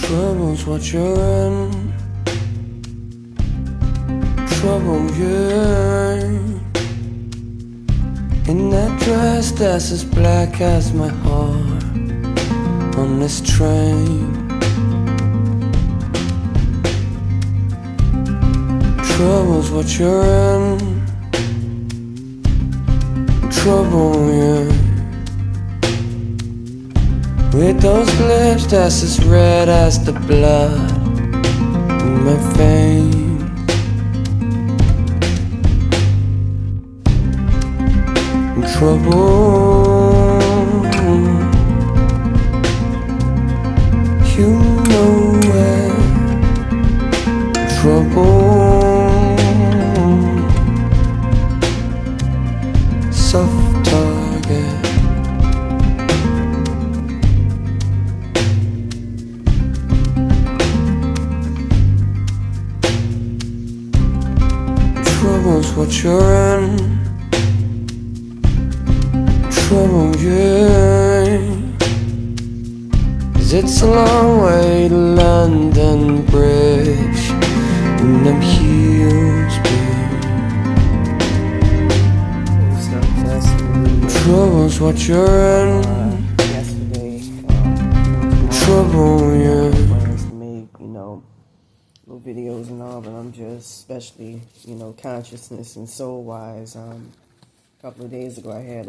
Trouble's what you're in. Trouble you in that dress that's as black as my heart on this train. Trouble's what you're in. Trouble you with those lips that's as red as the blood in my veins. Trouble, you know where. Trouble, soft target. Trouble's what you're in. Trouble you, 'cause it's a long way to London Bridge and them heels big. Trouble's what you're in. Yesterday, Trouble you. plans to make, little videos and all, but I'm just, especially, consciousness and soul-wise, a couple of days ago, I had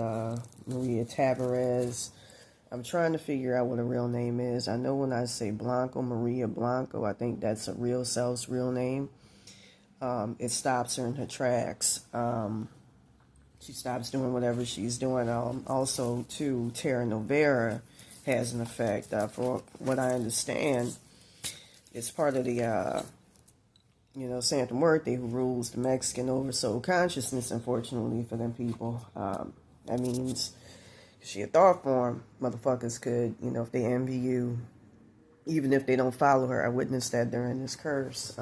Maria Tavares. I'm trying to figure out what her real name is. I know when I say Blanco, Maria Blanco, I think that's a real self's real name. It stops her in her tracks. She stops doing whatever she's doing. Also, too, Terra Novera has an effect. For what I understand, it's part of the Santa Muerte, who rules the Mexican oversoul consciousness, unfortunately for them people. That means she a thought form. Motherfuckers could, if they envy you, even if they don't follow her. I witnessed that during this curse.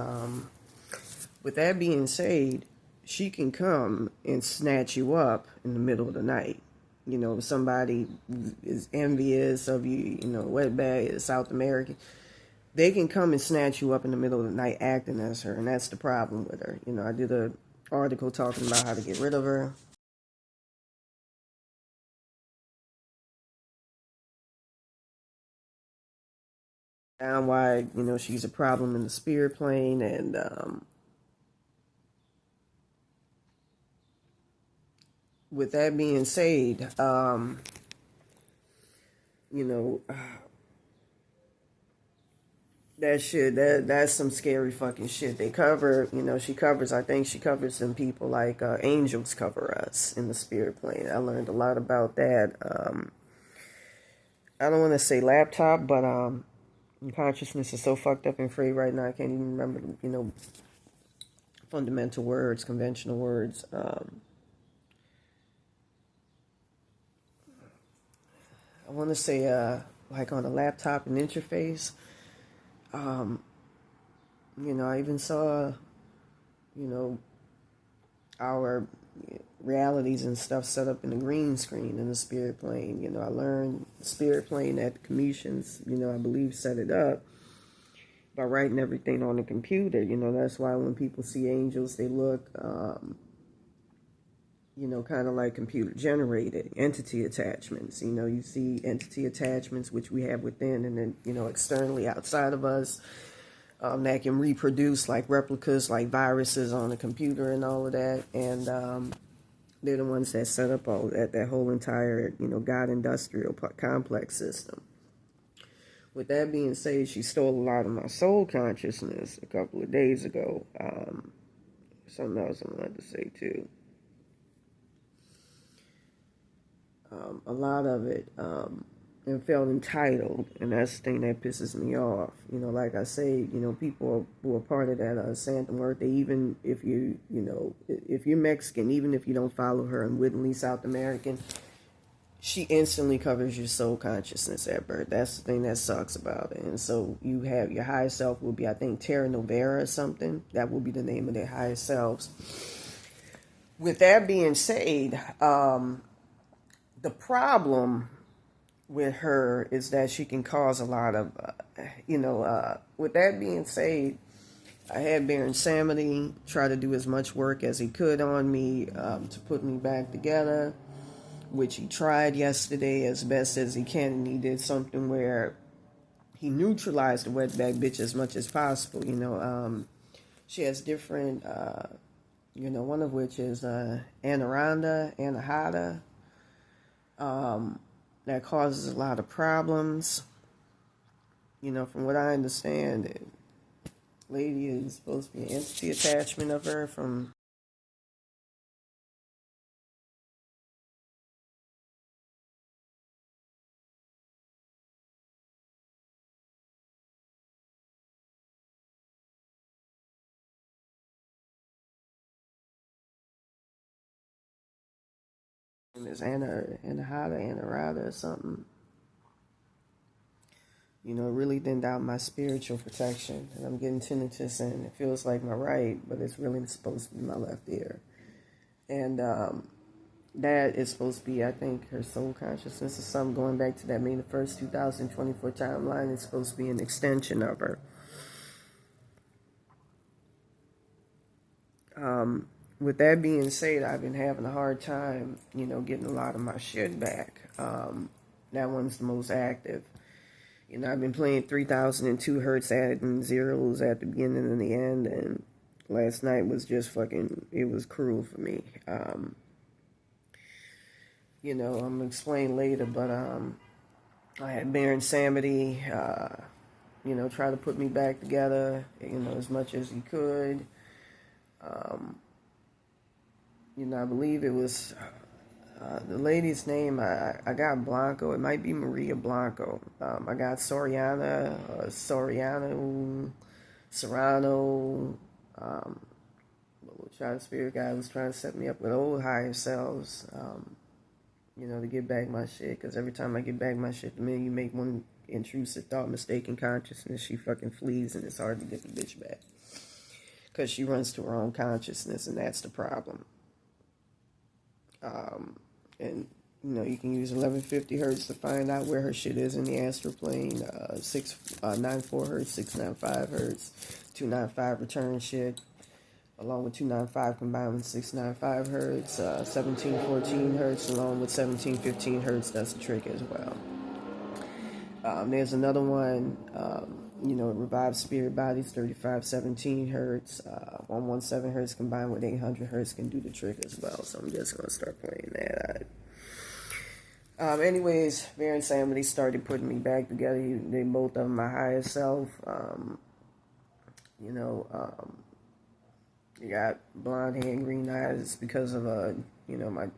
With that being said, she can come and snatch you up in the middle of the night. If somebody is envious of you, wetbag is South American, they can come and snatch you up in the middle of the night acting as her, and that's the problem with her. I did an article talking about how to get rid of her. And why, she's a problem in the spirit plane, and with that being said, that shit, that's some scary fucking shit. They cover, I think she covers some people like angels cover us in the spirit plane. I learned a lot about that. I don't want to say laptop, but consciousness is so fucked up and free right now, I can't even remember, fundamental words, conventional words. I want to say, like on a laptop, an interface. I even saw, our realities and stuff set up in the green screen in the spirit plane. I learned the spirit plane that the Commissions, I believe set it up by writing everything on the computer. That's why when people see angels, they look, kind of like computer generated entity attachments. You see entity attachments, which we have within, and then, externally outside of us, that can reproduce like replicas, like viruses on a computer and all of that. And they're the ones that set up all that whole entire, God industrial complex system. With that being said, she stole a lot of my soul consciousness a couple of days ago. Something else I wanted to say too. A lot of it, and felt entitled, and that's the thing that pisses me off. Like I say, people who are part of that Santa Muerte, even if if you're Mexican, even if you don't follow her and wittingly South American, she instantly covers your soul consciousness at birth. That's the thing that sucks about it. And so you have your higher self will be, I think, Terra Novera or something. That will be the name of their higher selves. With that being said, the problem with her is that she can cause a lot of, with that being said, I had Baron Samedi try to do as much work as he could on me to put me back together, which he tried yesterday as best as he can, and he did something where he neutralized the wetback bitch as much as possible. She has different, one of which is anahata, that causes a lot of problems. From what I understand, lady is supposed to be an entity attachment of her from is anahata or something. It really thinned out my spiritual protection, and I'm getting tinnitus, and it feels like my right, but it's really supposed to be my left ear. And that is supposed to be, I think, her soul consciousness or something, going back to that May the 1st, 2024 timeline. It's supposed to be an extension of her. With that being said, I've been having a hard time, getting a lot of my shit back. That one's the most active. I've been playing 3002 hertz adding zeros at the beginning and the end, and last night was just it was cruel for me. I'm going to explain later, but I had Baron Samedi, try to put me back together, as much as he could. I believe it was the lady's name. I got Blanco. It might be Maria Blanco. I got Soriano. The child spirit guy was trying to set me up with old higher selves, to get back my shit. Because every time I get back my shit, the minute you make one intrusive thought, mistaken consciousness, she fucking flees, and it's hard to get the bitch back. Because she runs to her own consciousness, and that's the problem. And you can use 1150 hertz to find out where her shit is in the astral plane. 694 hertz, 695 hertz, 295 return shit, along with 295 combined with 695 hertz, 1714 hertz, along with 1715 hertz. That's the trick as well. There's another one. Revived spirit bodies, 3517 hertz, 117 hertz combined with 800 hertz can do the trick as well. So I'm just going to start playing that. Anyways, Baron Samedi started putting me back together. They both of my higher self. You got blonde hair and green eyes because of my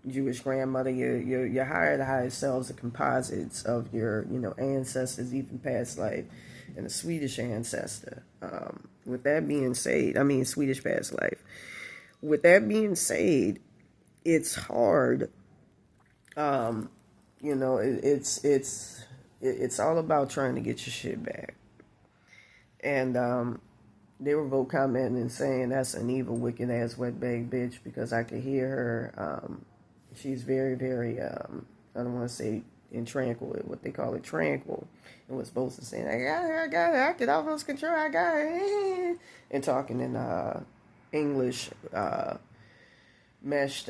Jewish grandmother. Your higher selves are composites of your ancestors, even past life, and a Swedish ancestor. With that being said, Swedish past life. With that being said, it's hard. It's all about trying to get your shit back. And they were both commenting and saying that's an evil, wicked ass wetbag bitch, because I could hear her. She's very, very, I don't want to say tranquil, what they call it, tranquil. And was supposed to say, I got it, I get almost control, I got it. And talking in English, meshed,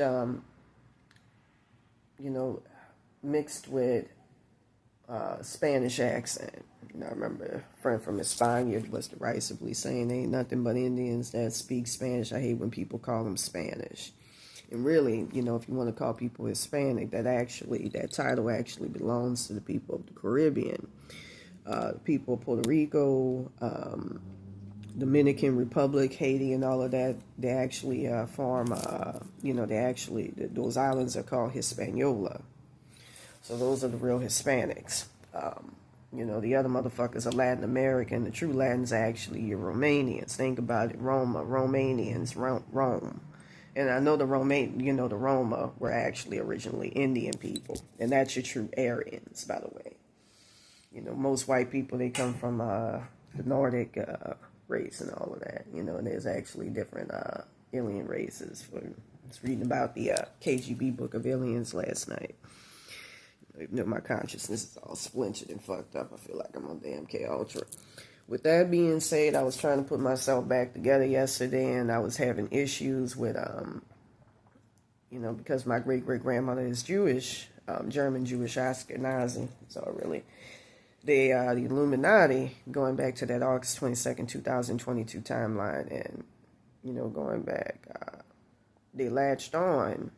mixed with Spanish accent. I remember a friend from España was derisively saying, ain't nothing but Indians that speak Spanish. I hate when people call them Spanish. And really, if you want to call people Hispanic, that title actually belongs to the people of the Caribbean. People of Puerto Rico, Dominican Republic, Haiti, and all of that, they actually form, those islands are called Hispaniola. So those are the real Hispanics. The other motherfuckers are Latin American. The true Latins are actually your Romanians. Think about it, Romanians, Rome. And I know the Roma were actually originally Indian people. And that's your true Aryans, by the way. Most white people, they come from the Nordic race and all of that. And there's actually different alien races. I was reading about the KGB book of aliens last night. Even though my consciousness is all splintered and fucked up, I feel like I'm on damn K Ultra. With that being said, I was trying to put myself back together yesterday, and I was having issues with, because my great-great-grandmother is Jewish, German Jewish Ashkenazi, so really, the Illuminati, going back to that August 22nd, 2022 timeline, and, going back, they latched on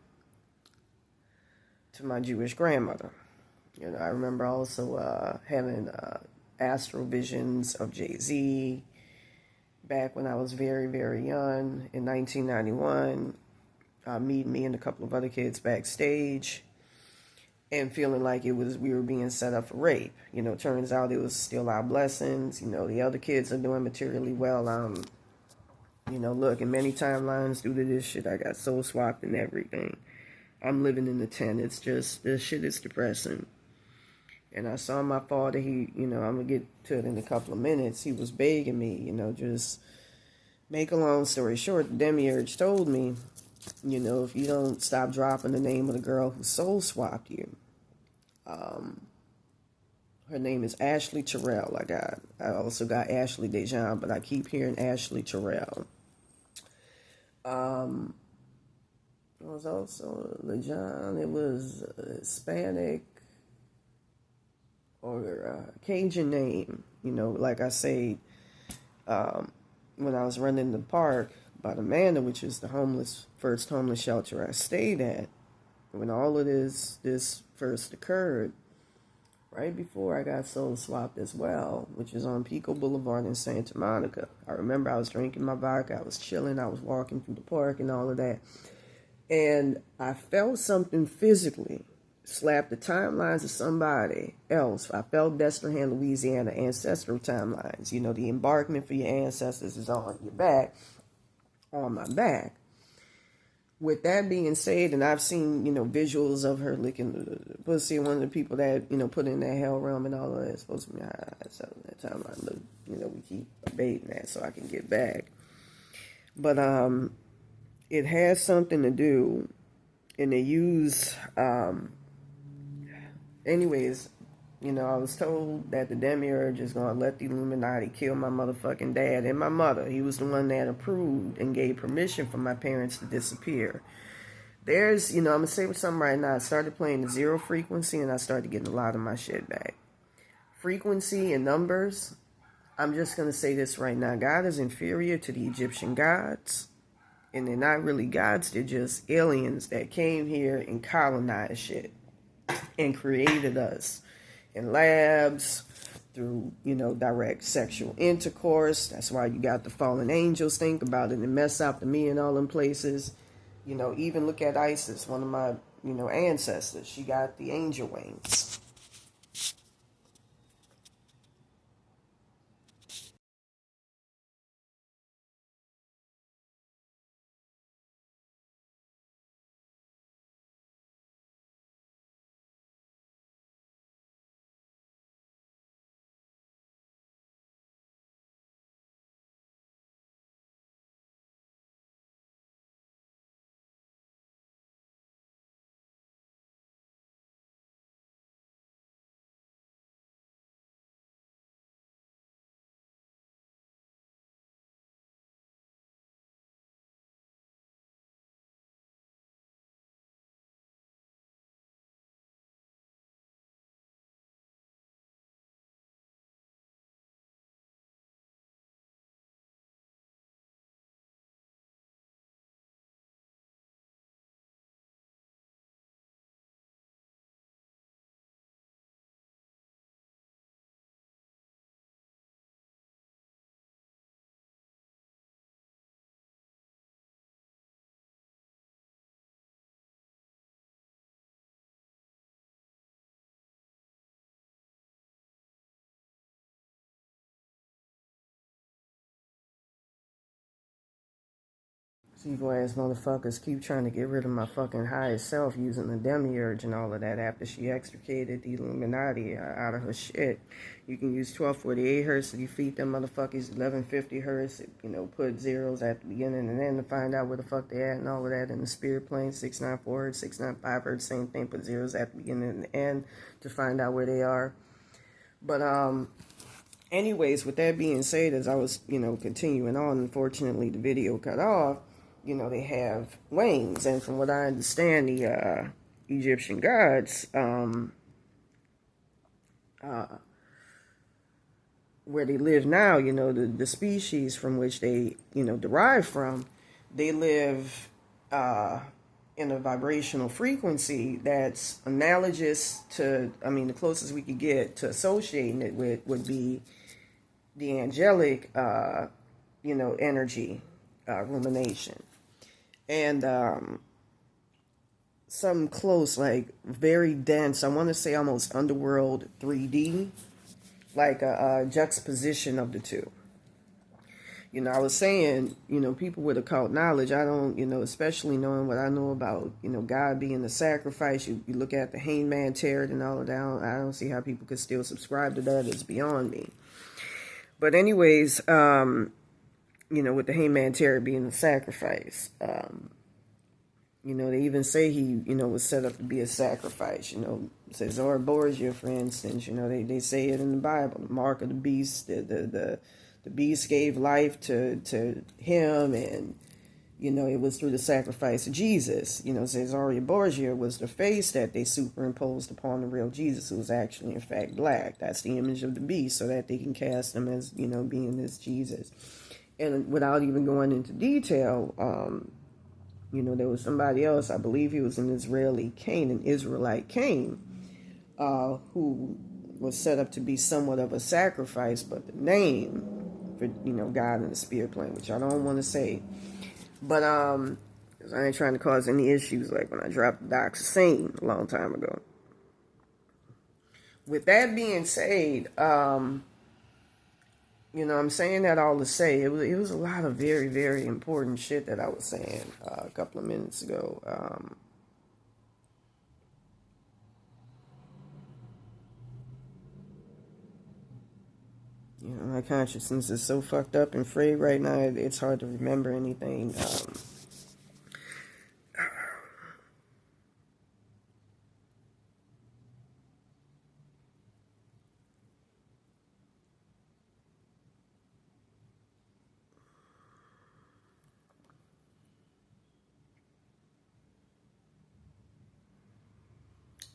to my Jewish grandmother. I remember also having astral visions of Jay-Z back when I was very, very young in 1991, meeting me and a couple of other kids backstage and feeling like we were being set up for rape. Turns out it was still our blessings. The other kids are doing materially well. Look, in many timelines due to this shit, I got soul swapped and everything. I'm living in the 10. It's just, this shit is depressing. And I saw my father, I'm going to get to it in a couple of minutes. He was begging me, just make a long story short, the Demiurge told me, if you don't stop dropping the name of the girl who soul swapped you, her name is Ashley Terrell. I also got Ashley Dejan, but I keep hearing Ashley Terrell. It was also Lejean. It was Hispanic or Cajun name. Like I say, when I was running the park by the Manor, which is the first homeless shelter I stayed at, when all of this first occurred, right before I got soul swapped as well, which is on Pico Boulevard in Santa Monica. I remember I was drinking my vodka, I was chilling, I was walking through the park and all of that. And I felt something physically slap the timelines of somebody else. I felt Destrehan, Louisiana ancestral timelines. The embarkment for your ancestors is on your back, on my back. With that being said, and I've seen, visuals of her licking the pussy, one of the people that, put in that hell realm and all of that, it's supposed to be high. So that time we keep debating that so I can get back. But it has something to do, and they use, anyways, I was told that the Demiurge is going to let the Illuminati kill my motherfucking dad and my mother. He was the one that approved and gave permission for my parents to disappear. There's, I'm going to say something right now. I started playing the zero frequency, and I started getting a lot of my shit back. Frequency and numbers, I'm just going to say this right now. God is inferior to the Egyptian gods. And they're not really gods. They're just aliens that came here and colonized shit and created us in labs through, direct sexual intercourse. That's why you got the fallen angels. Think about it and mess up to me and all them places. Even look at Isis, one of my, ancestors. She got the angel wings. evil ass motherfuckers keep trying to get rid of my fucking highest self using the Demiurge and all of that after she extricated the Illuminati out of her shit. You can use 1248 hertz to defeat them motherfuckers, 1150 hertz, put zeros at the beginning and end to find out where the fuck they at and all of that in the spirit plane, 694 hertz, 695 hertz, same thing, put zeros at the beginning and the end to find out where they are. But, anyways, with that being said, as I was, continuing on, unfortunately the video cut off. They have wings, and from what I understand, the Egyptian gods, where they live now, the species from which they, derive from, they live in a vibrational frequency that's analogous to, the closest we could get to associating it with would be the angelic, energy, rumination. And something close, like very dense, I want to say almost underworld 3D, like a juxtaposition of the two. I was saying, people with occult knowledge, I don't, especially knowing what I know about, God being the sacrifice, you look at the hangman tarot and all of that, I don't see how people could still subscribe to that. It's beyond me. But anyways, with the hangman tarot being the sacrifice, they even say he, was set up to be a sacrifice, says Borgia, for instance, they say it in the Bible, the mark of the beast, the beast gave life to him, and, it was through the sacrifice of Jesus. Says Borgia was the face that they superimposed upon the real Jesus, who was actually, in fact, black. That's the image of the beast, so that they can cast him as, being this Jesus. And without even going into detail, there was somebody else, I believe he was an Israelite Cain, who was set up to be somewhat of a sacrifice, but the name for, God in the spirit plane, which I don't want to say. But, because I ain't trying to cause any issues like when I dropped the Dox Scene a long time ago. With that being said, I'm saying that all to say, it was a lot of very, very important shit that I was saying a couple of minutes ago. My consciousness is so fucked up and frayed right now, it's hard to remember anything.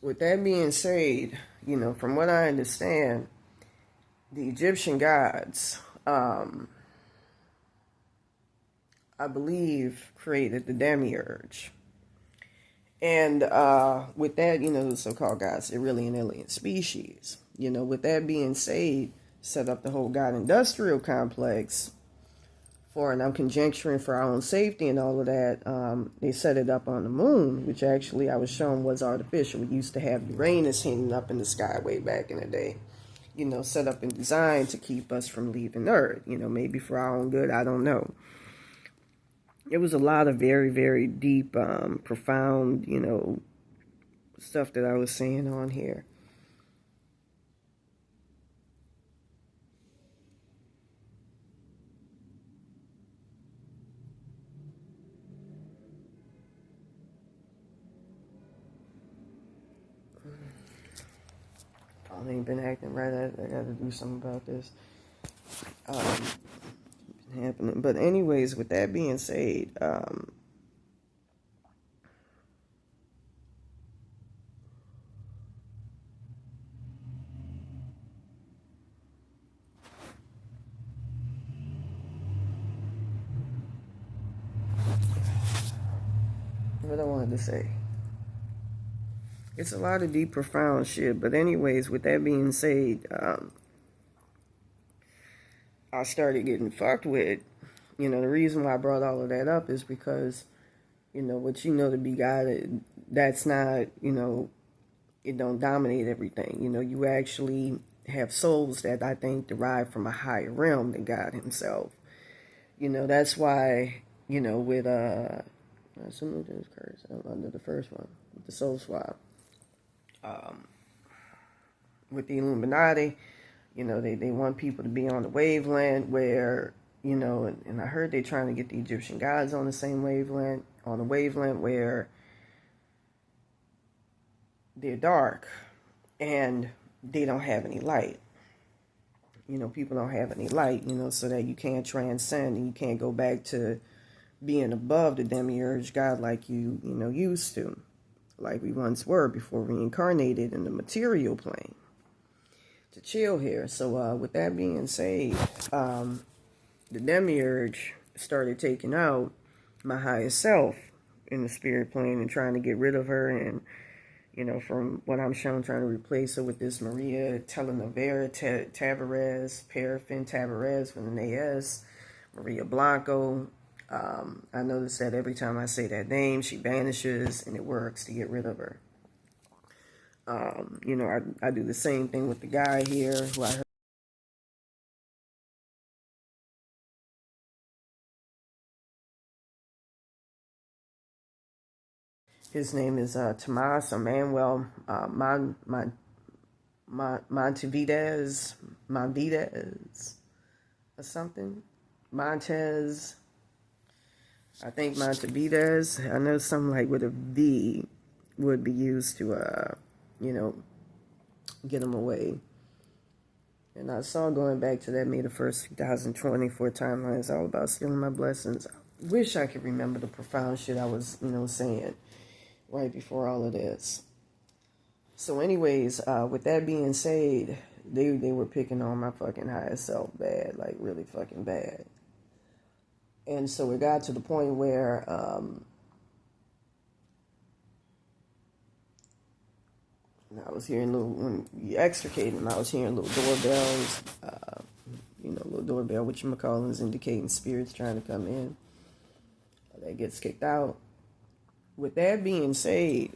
With that being said, from what I understand, the Egyptian gods, I believe, created the Demiurge. And with that, the so-called gods, they're really an alien species. With that being said, set up the whole god industrial complex for, and I'm conjecturing for our own safety and all of that, they set it up on the moon, which actually I was shown was artificial. We used to have Uranus hanging up in the sky way back in the day, set up and designed to keep us from leaving Earth, maybe for our own good, I don't know. It was a lot of very, very deep, profound, stuff that I was saying on here. I ain't been acting right. I got to do something about this. Happening. But anyways, with that being said, what I wanted to say. It's a lot of deep, profound shit. But anyways, with that being said, I started getting fucked with. The reason why I brought all of that up is because, what to be God, that's not, it don't dominate everything. You actually have souls that I think derive from a higher realm than God himself. That's why, with assuming this curse under the first one, with the soul swap, with the Illuminati, they want people to be on the wavelength where, and I heard they're trying to get the Egyptian gods on the same wavelength, where they're dark and they don't have any light. People don't have any light, so that you can't transcend and you can't go back to being above the Demiurge God like you used to, like we once were before reincarnated in the material plane to chill here. So with that being said, the Demiurge started taking out my highest self in the spirit plane and trying to get rid of her, and from what I'm shown, trying to replace her with this Maria Telenovela Tavares, Paraffin Tavares with an AS, Maria Blanco. I notice that every time I say that name, she vanishes, and it works to get rid of her. I do the same thing with the guy here who I heard. His name is Tomas Manuel Montevidez or something. Montez, I think Montevidez. I know something like with a V would be used to, get him away. And I saw going back to that May the 1st, 2024 timeline, it's all about stealing my blessings. I wish I could remember the profound shit I was, saying right before all of this. So anyways, with that being said, they were picking on my fucking highest self bad, like really fucking bad. And so it got to the point where I was hearing when you extricate him, I was hearing little doorbells, little doorbell, whatchamacallin, indicating spirits trying to come in. That gets kicked out. With that being said,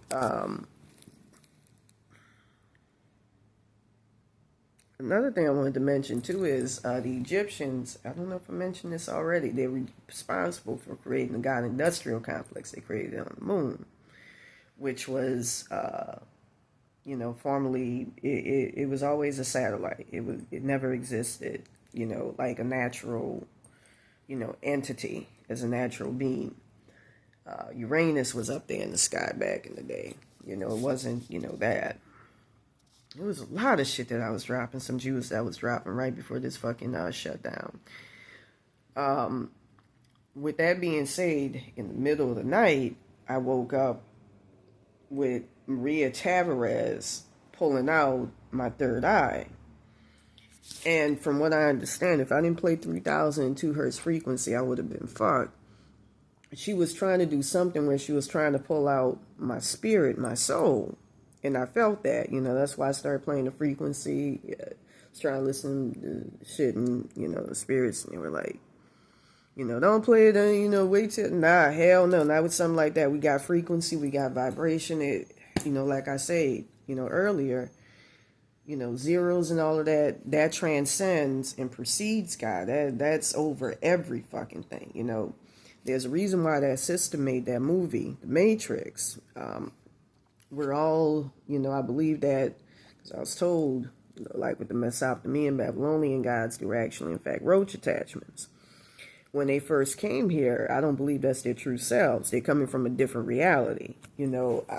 another thing I wanted to mention too is the Egyptians, I don't know if I mentioned this already, they were responsible for creating the God industrial complex they created on the moon, which was, formerly, it was always a satellite. It never existed, like a natural, entity as a natural being. Uranus was up there in the sky back in the day. It wasn't, that. It was a lot of shit that I was dropping, some Jews that I was dropping right before this fucking shutdown. With that being said, in the middle of the night, I woke up with Maria Tavares pulling out my third eye. And from what I understand, if I didn't play 3002 hertz frequency, I would have been fucked. She was trying to do something where she was trying to pull out my spirit, my soul. And I felt that, that's why I started playing the frequency. I was trying to listen to shit, and, the spirits, and they were like, don't play it, wait till, nah, hell no, not with something like that. We got frequency, we got vibration. It, like I said, earlier, zeros and all of that transcends and precedes God. That's over every fucking thing, There's a reason why that sister made that movie, The Matrix. We're all, I believe that, because I was told, like with the Mesopotamian Babylonian gods, they were actually, in fact, roach attachments. When they first came here, I don't believe that's their true selves. They're coming from a different reality. Look,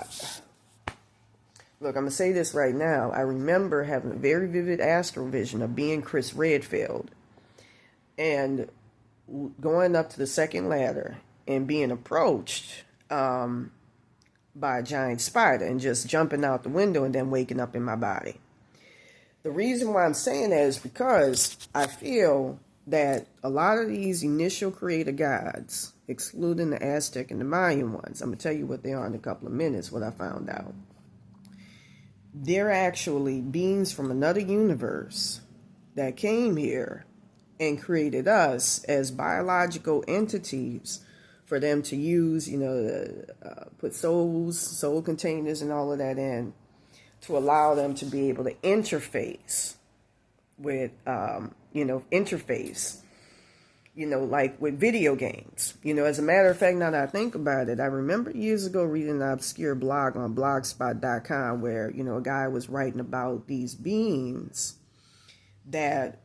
I'm going to say this right now. I remember having a very vivid astral vision of being Chris Redfield and going up to the second ladder and being approached by a giant spider and just jumping out the window and then waking up in my body. The reason why I'm saying that is because I feel that a lot of these initial creator gods, excluding the Aztec and the Mayan ones, I'm going to tell you what they are in a couple of minutes, what I found out. They're actually beings from another universe that came here and created us as biological entities for them to use, put soul containers and all of that in to allow them to be able to interface with, like with video games. As a matter of fact, now that I think about it, I remember years ago reading an obscure blog on blogspot.com where, a guy was writing about these beings that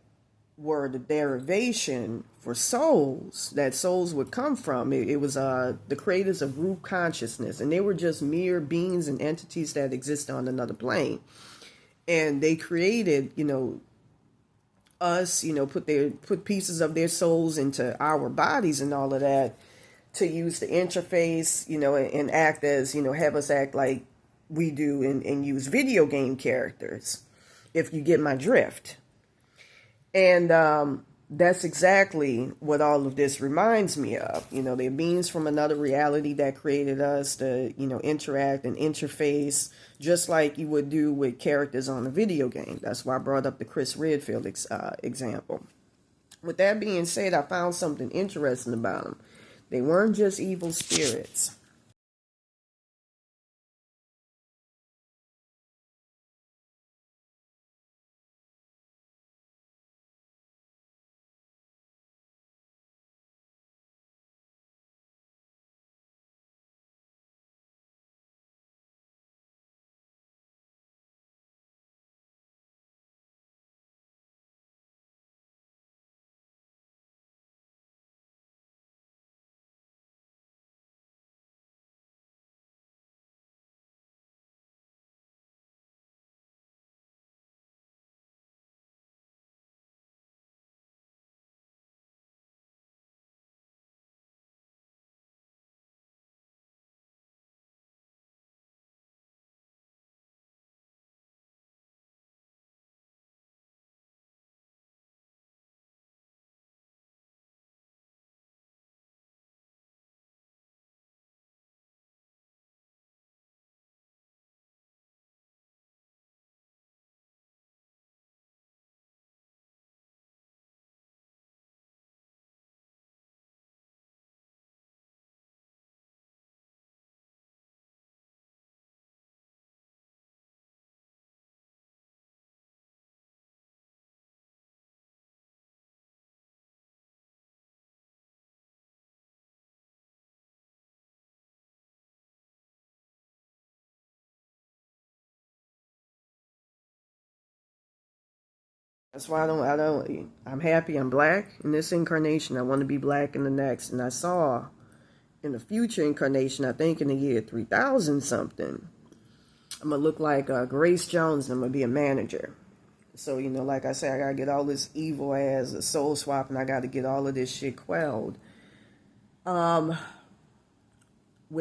were the derivation for souls, that souls would come from. It was the creators of group consciousness, and they were just mere beings and entities that exist on another plane. And they created, us, put pieces of their souls into our bodies and all of that to use the interface, and act as, have us act like we do and use video game characters, if you get my drift. And that's exactly what all of this reminds me of. They're beings from another reality that created us to, interact and interface just like you would do with characters on a video game. That's why I brought up the Chris Redfield example. With that being said, I found something interesting about them. They weren't just evil spirits. That's why I'm happy I'm black in this incarnation. I want to be black in the next. And I saw in the future incarnation, I think in the year 3000 something, I'm going to look like Grace Jones and I'm going to be a manager. So, like I said, I got to get all this evil as a soul swap and I got to get all of this shit quelled. With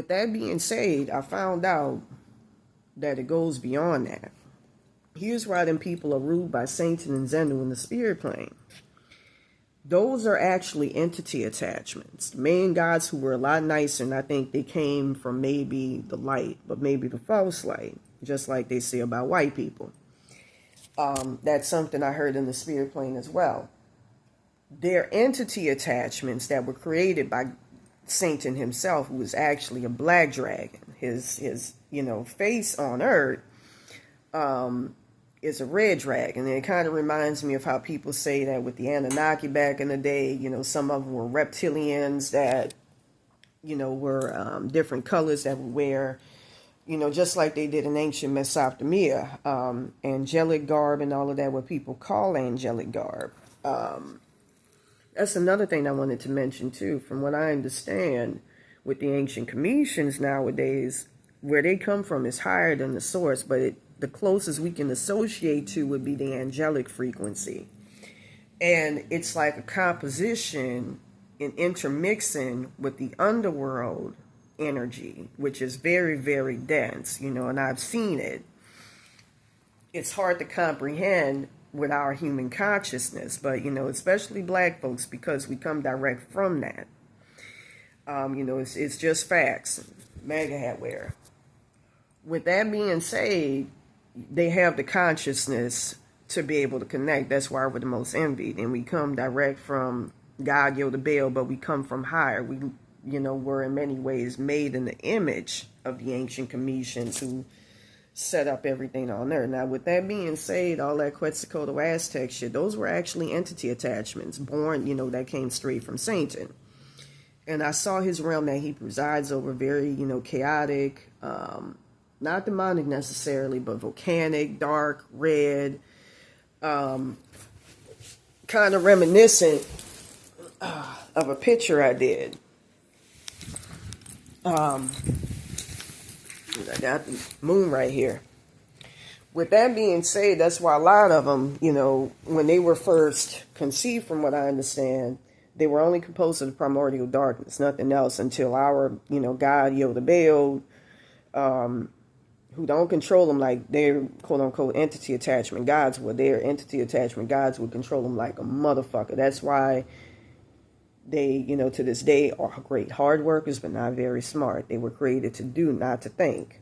that being said, I found out that it goes beyond that. Here's why them people are ruled by Satan and Zenu in the spirit plane. Those are actually entity attachments. The main gods who were a lot nicer, and I think they came from maybe the light, but maybe the false light, just like they say about white people. That's something I heard in the spirit plane as well. They're entity attachments that were created by Satan himself, who was actually a black dragon. His face on earth is a red dragon. And it kind of reminds me of how people say that with the Anunnaki back in the day, some of them were reptilians that, were different colors that would wear, just like they did in ancient Mesopotamia, angelic garb and all of that, what people call angelic garb. That's another thing I wanted to mention too. From what I understand with the ancient Cometians nowadays, where they come from is higher than the source, but the closest we can associate to would be the angelic frequency. And it's like a composition and intermixing with the underworld energy, which is very, very dense, and I've seen it. It's hard to comprehend with our human consciousness, but, especially black folks, because we come direct from that. It's just facts. MAGA hat wear. With that being said, they have the consciousness to be able to connect. That's why we're the most envied. And we come direct from God, Yoda, Baal, but we come from higher. We, were in many ways made in the image of the ancient Cometians who, set up everything on there. Now, with that being said, all that Quetzalcoatl Aztec shit, those were actually entity attachments born, that came straight from Satan. And I saw his realm that he presides over, very, chaotic, not demonic necessarily, but volcanic, dark, red, kind of reminiscent of a picture I did. I got the moon right here. With that being said, that's why a lot of them, when they were first conceived, from what I understand, they were only composed of the primordial darkness, nothing else, until our, God, Yoda Baal, who don't control them like their quote-unquote entity attachment gods would. Their entity attachment gods would control them like a motherfucker. That's why they, to this day are great hard workers, but not very smart. They were created to do, not to think.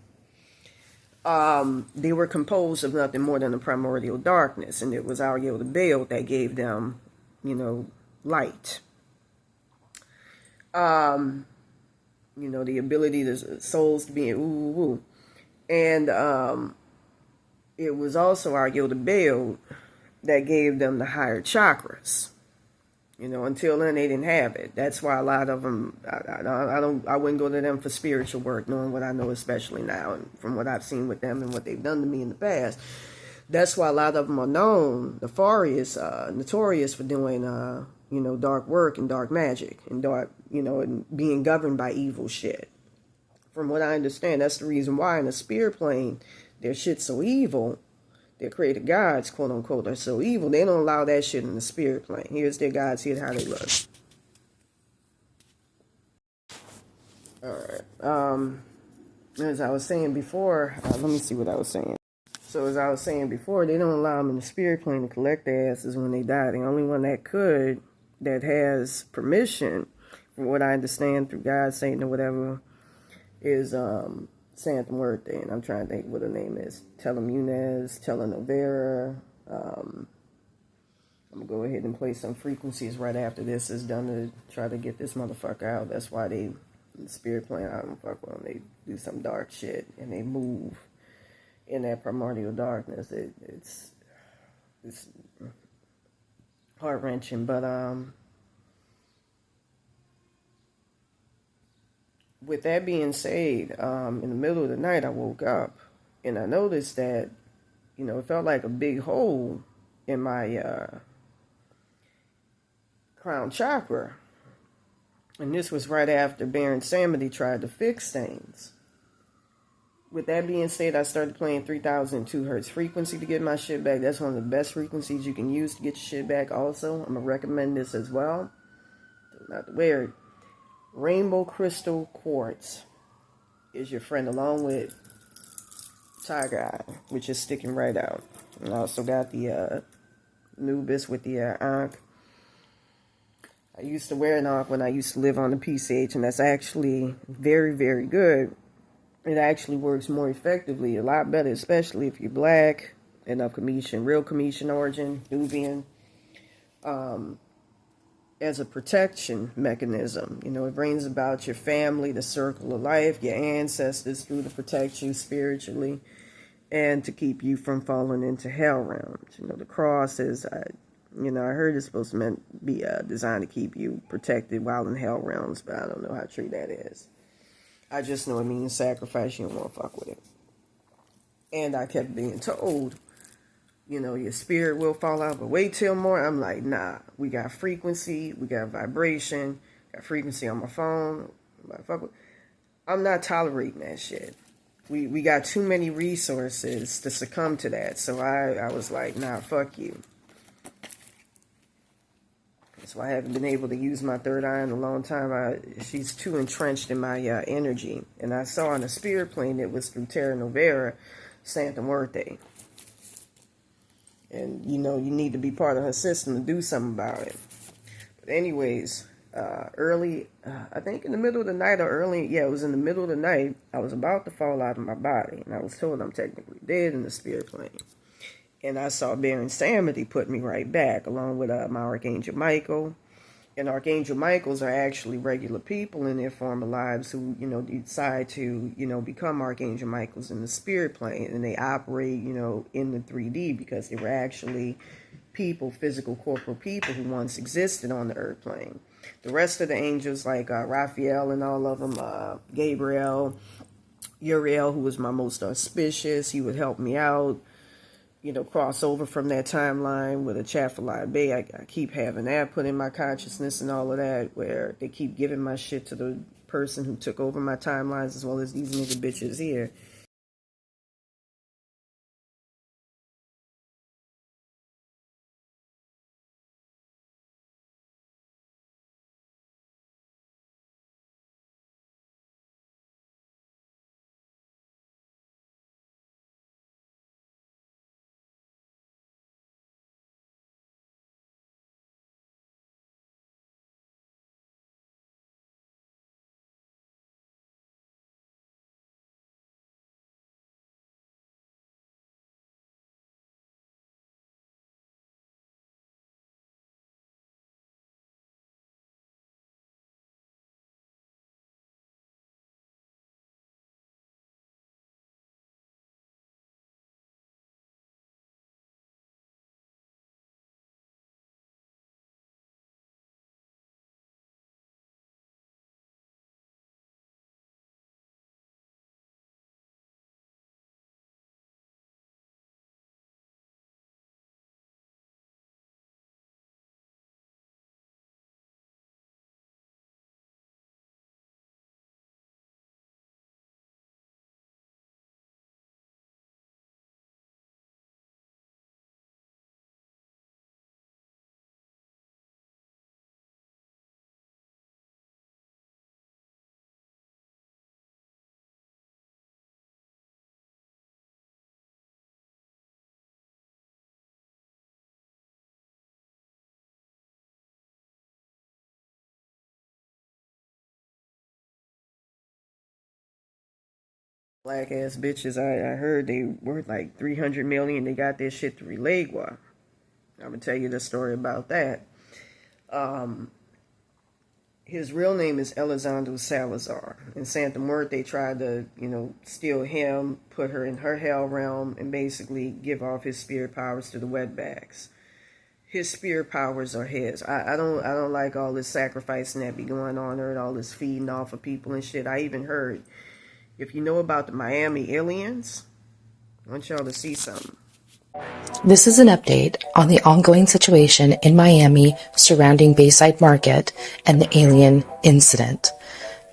They were composed of nothing more than the primordial darkness, and it was our Yoda Baal that gave them, light. The ability to souls to be ooh. And it was also our Yoda Baal that gave them the higher chakras. Until then they didn't have it. That's why a lot of them, I wouldn't go to them for spiritual work, knowing what I know, especially now, and from what I've seen with them and what they've done to me in the past. That's why a lot of them are known, notorious for doing, dark work and dark magic and dark, and being governed by evil shit. From what I understand, that's the reason why in the spirit plane, their shit's so evil. Their created gods, quote unquote, are so evil. They don't allow that shit in the spirit plane. Here's their gods. Here's how they look. Alright. As I was saying before, let me see what I was saying. So as I was saying before, they don't allow them in the spirit plane to collect their asses when they die. The only one that could, that has permission, from what I understand through God, Satan, or whatever, is Santa Muerte, and I'm trying to think what her name is. Telenovera. I'm gonna go ahead and play some frequencies right after this is done to try to get this motherfucker out. That's why they, the spirit plane, I don't fuck with them. They do some dark shit and they move in that primordial darkness. It's heart wrenching, but with that being said, in the middle of the night, I woke up and I noticed that, it felt like a big hole in my crown chakra. And this was right after Baron Samedi tried to fix things. With that being said, I started playing 3002 hertz frequency to get my shit back. That's one of the best frequencies you can use to get your shit back also. I'm going to recommend this as well. Not to wear it. Rainbow Crystal Quartz is your friend, along with Tiger Eye, which is sticking right out. And I also got the Nubis with the Ankh. I used to wear an Ankh when I used to live on the PCH, and that's actually very, very good. It actually works more effectively, a lot better, especially if you're black, and of Cometian, real Cometian origin, Nubian. As a protection mechanism. It brings about your family, the circle of life, your ancestors, through to protect you spiritually and to keep you from falling into hell realms. The cross is, I heard it's supposed to be designed to keep you protected while in hell realms, but I don't know how true that is. I just know it means sacrifice. You don't want to fuck with it. And I kept being told, your spirit will fall out, but wait till more. I'm like, nah, we got frequency, we got vibration, got frequency on my phone. I'm not tolerating that shit. We got too many resources to succumb to that. So I was like, nah, fuck you. So I haven't been able to use my third eye in a long time. She's too entrenched in my energy. And I saw on the spirit plane, it was through Terra Novera, Santa Muerte. And, you need to be part of her system to do something about it. But anyways, early, I think in the middle of the night it was in the middle of the night, I was about to fall out of my body. And I was told I'm technically dead in the spirit plane. And I saw Baron Samedi put me right back, along with my Archangel Michael And Archangel Michaels are actually regular people in their former lives who, decide to, become Archangel Michaels in the spirit plane. And they operate, in the 3D because they were actually people, physical, corporal people who once existed on the earth plane. The rest of the angels, like Raphael and all of them, Gabriel, Uriel, who was my most auspicious, he would help me out, cross over from that timeline with a Chafalai Bay. I keep having that put in my consciousness and all of that, where they keep giving my shit to the person who took over my timelines, as well as these nigga bitches here. Black ass bitches, I heard they worth like 300 million. They got their shit through Legua. I'm gonna tell you the story about that. His real name is Elizondo Salazar. In Santa Muerte, tried to, steal him, put her in her hell realm, and basically give off his spirit powers to the wetbacks. His spirit powers are his. I don't like all this sacrificing that be going on there and all this feeding off of people and shit. I even heard, if you know about the Miami aliens, I want y'all to see something. This is an update on the ongoing situation in Miami surrounding Bayside Market and the alien incident.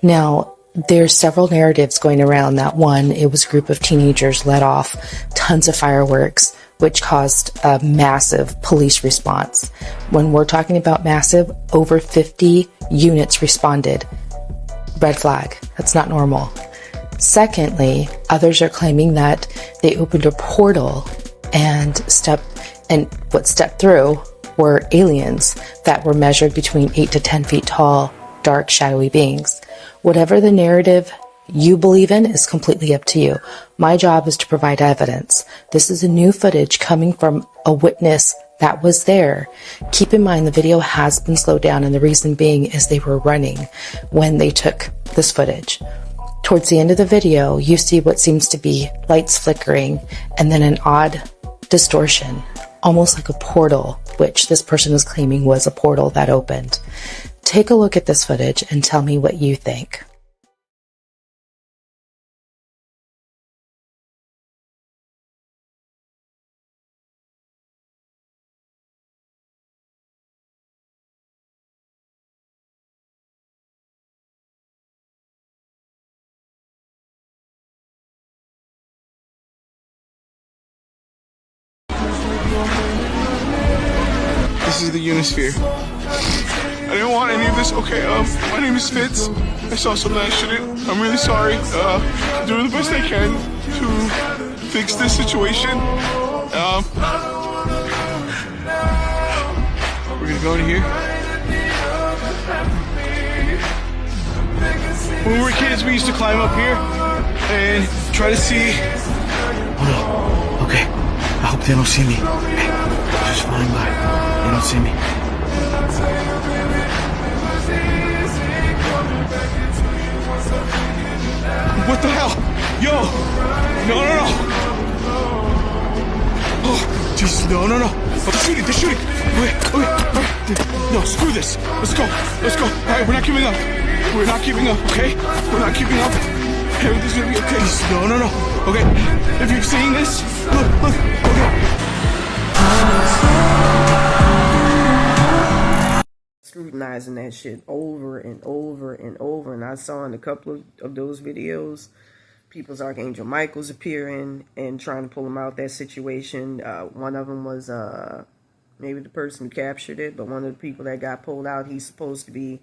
Now, there's several narratives going around that one, it was a group of teenagers let off tons of fireworks, which caused a massive police response. When we're talking about massive, over 50 units responded. Red flag. That's not normal. Secondly, others are claiming that they opened a portal and what stepped through were aliens that were measured between 8 to 10 feet tall, dark, shadowy beings. Whatever the narrative you believe in is completely up to you. My job is to provide evidence. This is a new footage coming from a witness that was there. Keep in mind the video has been slowed down, and the reason being is they were running when they took this footage. Towards the end of the video, you see what seems to be lights flickering and then an odd distortion, almost like a portal, which this person is claiming was a portal that opened. Take a look at this footage and tell me what you think. This is the Unisphere. I didn't want any of this. Okay, my name is Fitz. I saw something I shouldn't. I'm really sorry. Doing the best I can to fix this situation. We're gonna go in here. When we were kids, we used to climb up here and try to see. Oh, okay. I hope they don't see me. Hey, just flying by. They don't see me. No. They're shooting. Okay. All right. No, screw this. Let's go. All right, we're not giving up. Okay? We're not giving up. Everything's gonna be okay. No. Okay. If you're seeing this, look. Okay. Scrutinizing that shit over and over and over, and I saw in a couple of those videos people's Archangel Michael's appearing and trying to pull him out that situation. One of them was maybe the person who captured it, but one of the people that got pulled out, he's supposed to be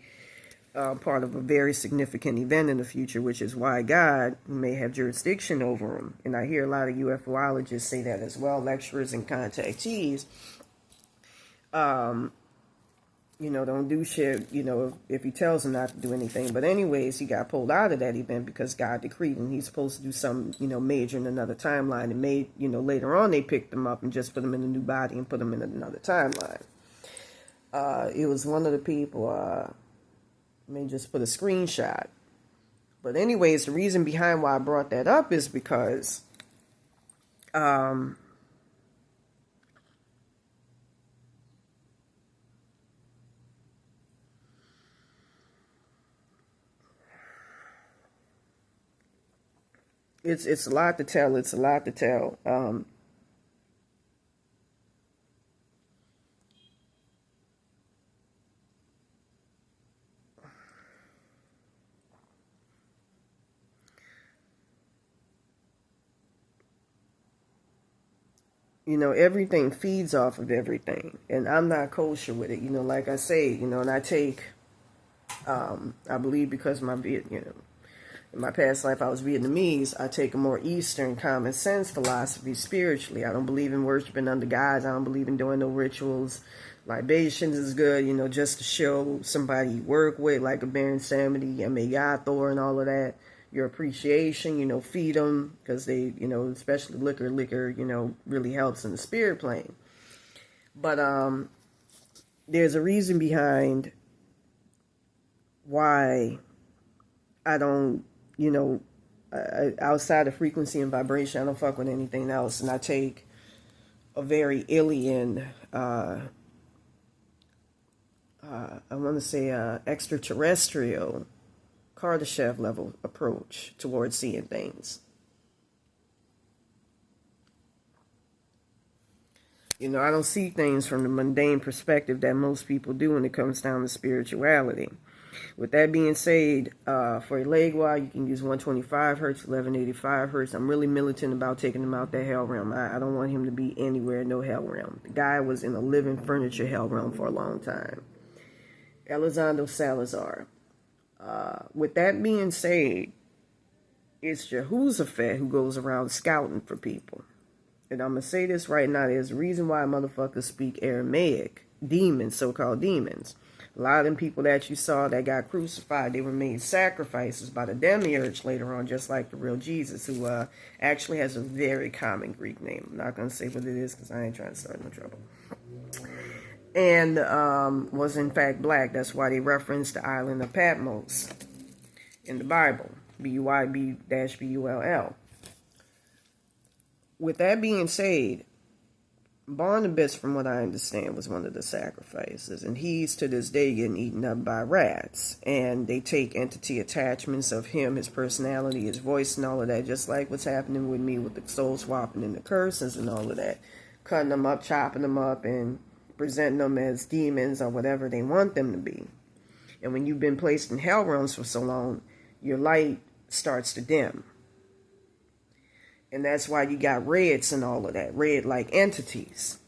part of a very significant event in the future, which is why God may have jurisdiction over him. And I hear a lot of UFOologists say that as well, lecturers and contactees. Don't do shit, if he tells them not to do anything. But anyways, he got pulled out of that event because God decreed, and he's supposed to do something, major in another timeline. And later on they picked him up and just put him in a new body and put him in another timeline. It was one of the people, may just put a screenshot. But anyways, the reason behind why I brought that up is because, It's a lot to tell. Everything feeds off of everything, and I'm not kosher with it. Like I say, and I take, I believe because in my past life I was Vietnamese, I take a more Eastern common sense philosophy spiritually. I don't believe in worshiping under gods. I don't believe in doing no rituals. Libations is good, just to show somebody you work with, like a Baron Samedi, Thor, and all of that, your appreciation, feed them, because they, especially liquor, really helps in the spirit plane. But there's a reason behind why I don't, outside of frequency and vibration, I don't fuck with anything else. And I take a very alien, I want to say extraterrestrial, Cashapp level approach towards seeing things. I don't see things from the mundane perspective that most people do when it comes down to spirituality. With that being said, for a Legua, you can use 125 hertz, 1185 hertz. I'm really militant about taking him out that hell realm. I don't want him to be anywhere, no hell realm. The guy was in a living furniture hell realm for a long time. Elizondo Salazar. With that being said, it's Jehoshaphat who goes around scouting for people. And I'm going to say this right now. There's a reason why motherfuckers speak Aramaic. Demons, so-called demons. A lot of them people that you saw that got crucified, they were made sacrifices by the Demiurge later on, just like the real Jesus, who actually has a very common Greek name. I'm not going to say what it is because I ain't trying to start no trouble. And was in fact black. That's why they referenced the island of Patmos in the Bible. B-U-I-B-B-U-L-L. With that being said, Barnabas, from what I understand, was one of the sacrifices, and he's to this day getting eaten up by rats, and they take entity attachments of him, his personality, his voice, and all of that, just like what's happening with me with the soul swapping and the curses and all of that, cutting them up, chopping them up, and presenting them as demons or whatever they want them to be. And when you've been placed in hell realms for so long, your light starts to dim. And that's why you got reds and all of that, red-like entities,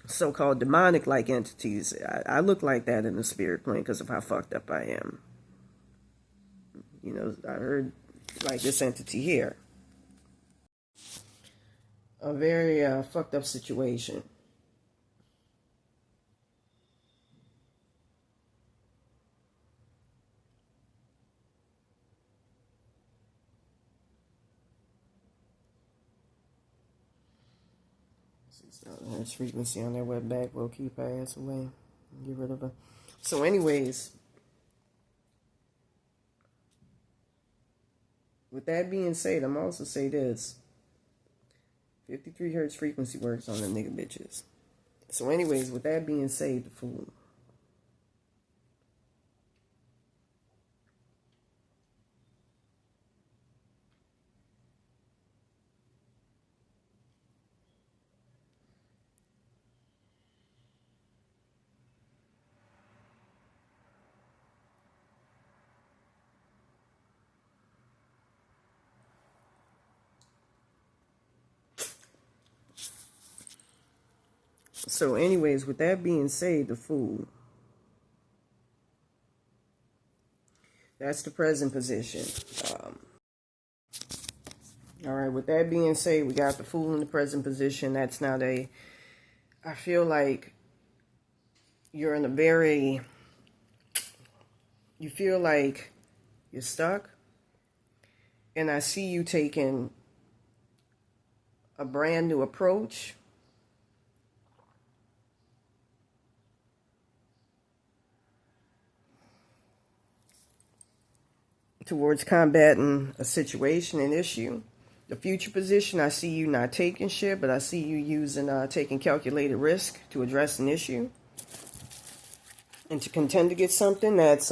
so-called demonic-like entities. I look like that in the spirit plane because of how fucked up I am. I heard like this entity here. A very fucked up situation. There's frequency on their web back. We'll keep our ass away. Get rid of her. So anyways, with that being said, I'm also say this. 53 hertz frequency works on them nigga bitches. So anyways, with that being said, the fool. So anyways, with that being said, the fool. That's the present position. All right, with that being said, we got the fool in the present position. That's not I feel like you're in a very, you feel like you're stuck. And I see you taking a brand new approach. Towards combating a situation, an issue. The future position, I see you not taking shit, but I see you using, taking calculated risk to address an issue. And to contend to get something that's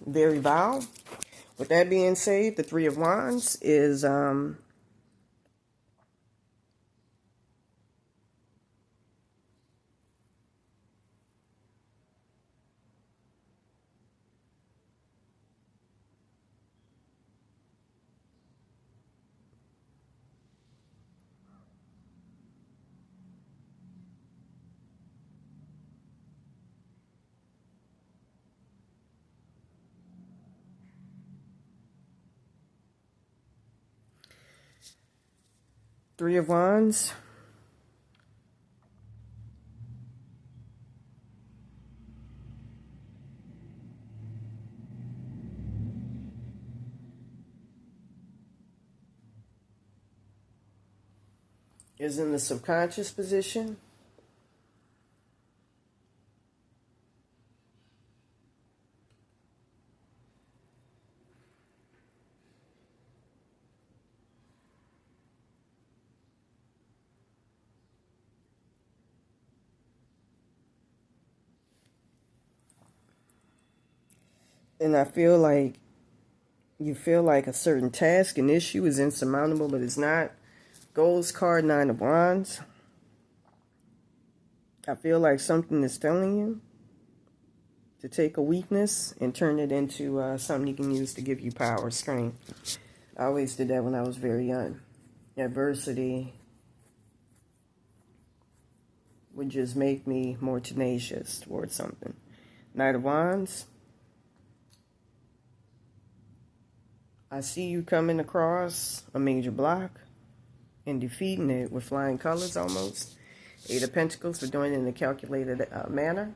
very vile. With that being said, the Three of Wands is Three of Wands. Is in the subconscious position. And I feel like you feel like a certain task, an issue is insurmountable, but it's not. Goals card, Nine of Wands. I feel like something is telling you to take a weakness and turn it into something you can use to give you power, strength. I always did that when I was very young. Adversity would just make me more tenacious towards something. Knight of Wands. I see you coming across a major block and defeating it with flying colors almost. Eight of Pentacles for doing it in a calculated manner.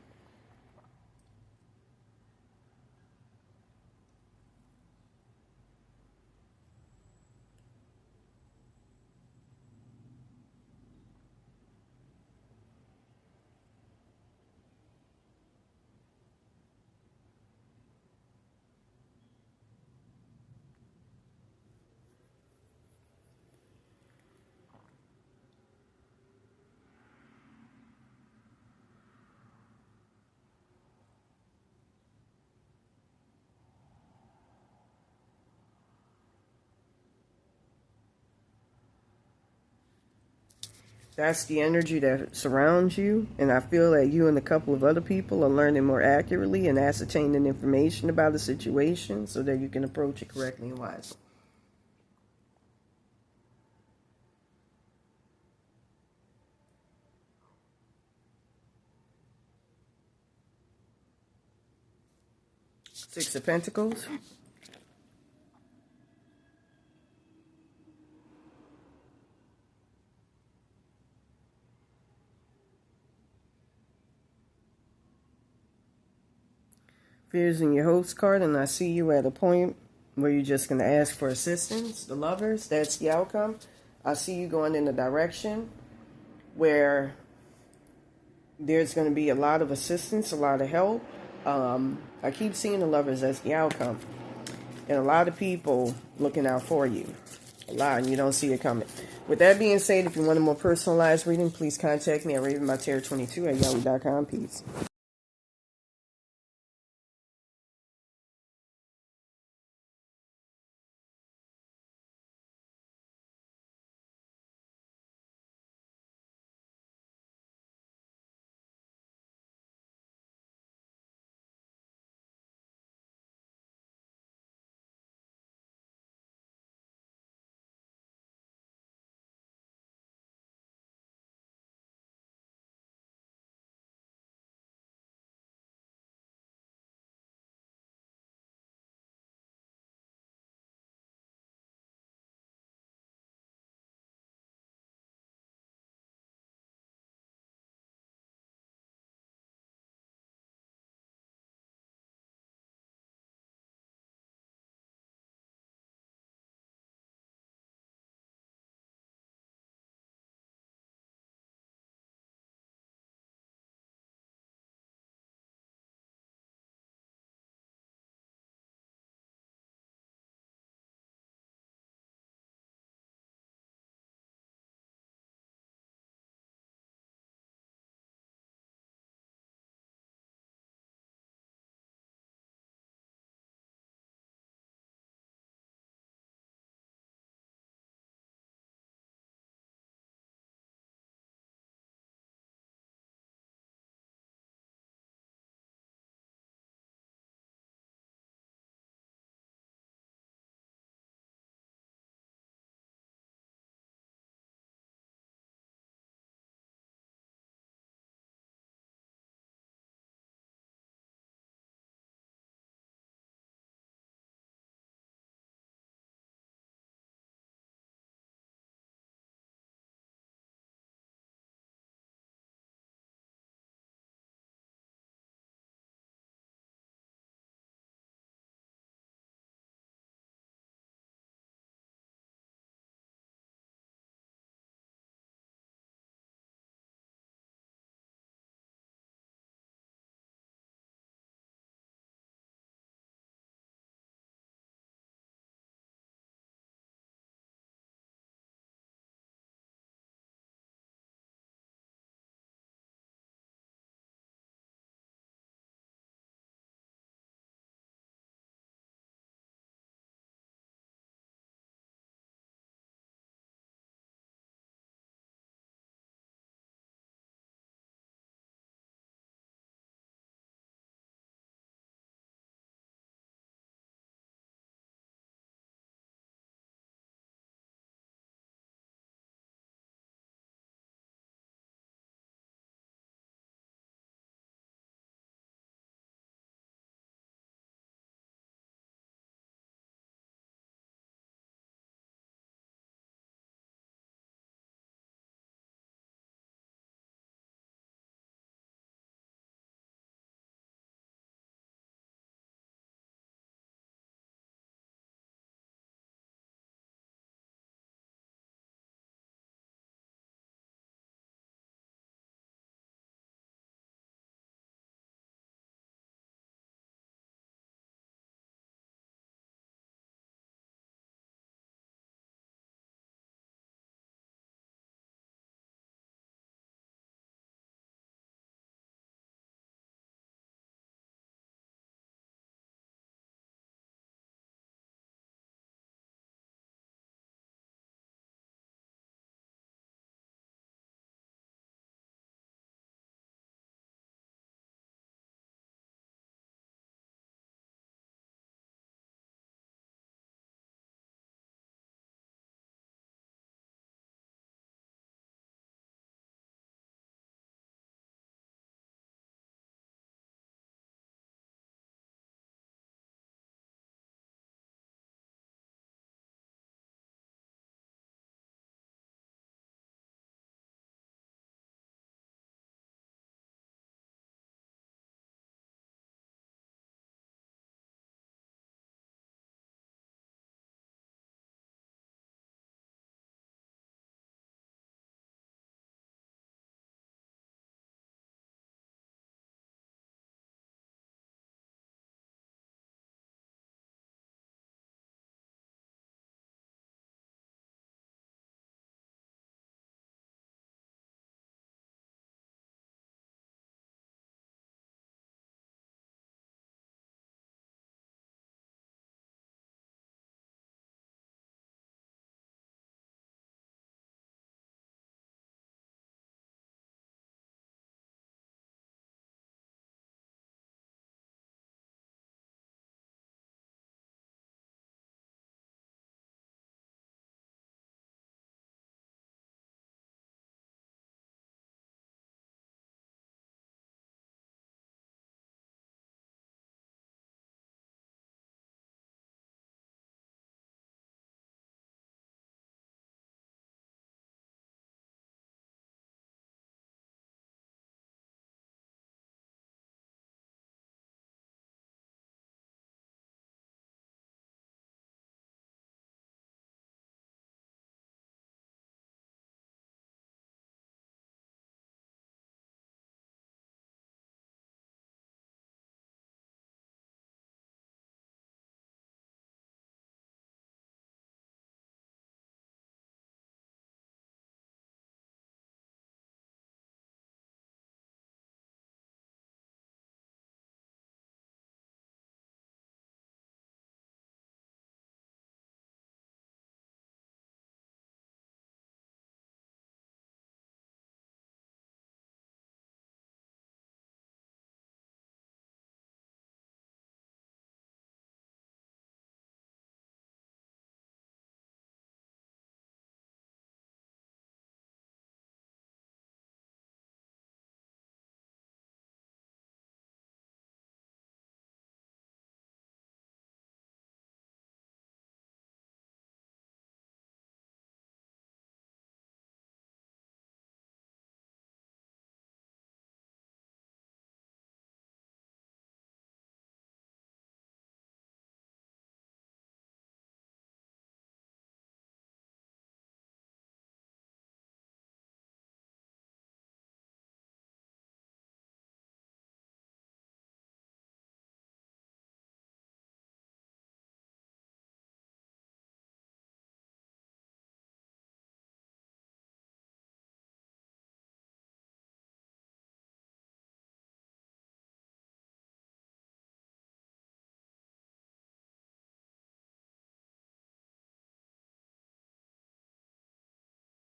That's the energy that surrounds you, and I feel that you and a couple of other people are learning more accurately and ascertaining information about the situation so that you can approach it correctly and wisely. Six of Pentacles. Fears in your host card, and I see you at a point where you're just going to ask for assistance. The Lovers, that's the outcome. I see you going in a direction where there's going to be a lot of assistance, a lot of help. I keep seeing the Lovers as the outcome. And a lot of people looking out for you. A lot, and you don't see it coming. With that being said, if you want a more personalized reading, please contact me at ravenbyterror22 at yahoo.com. Peace.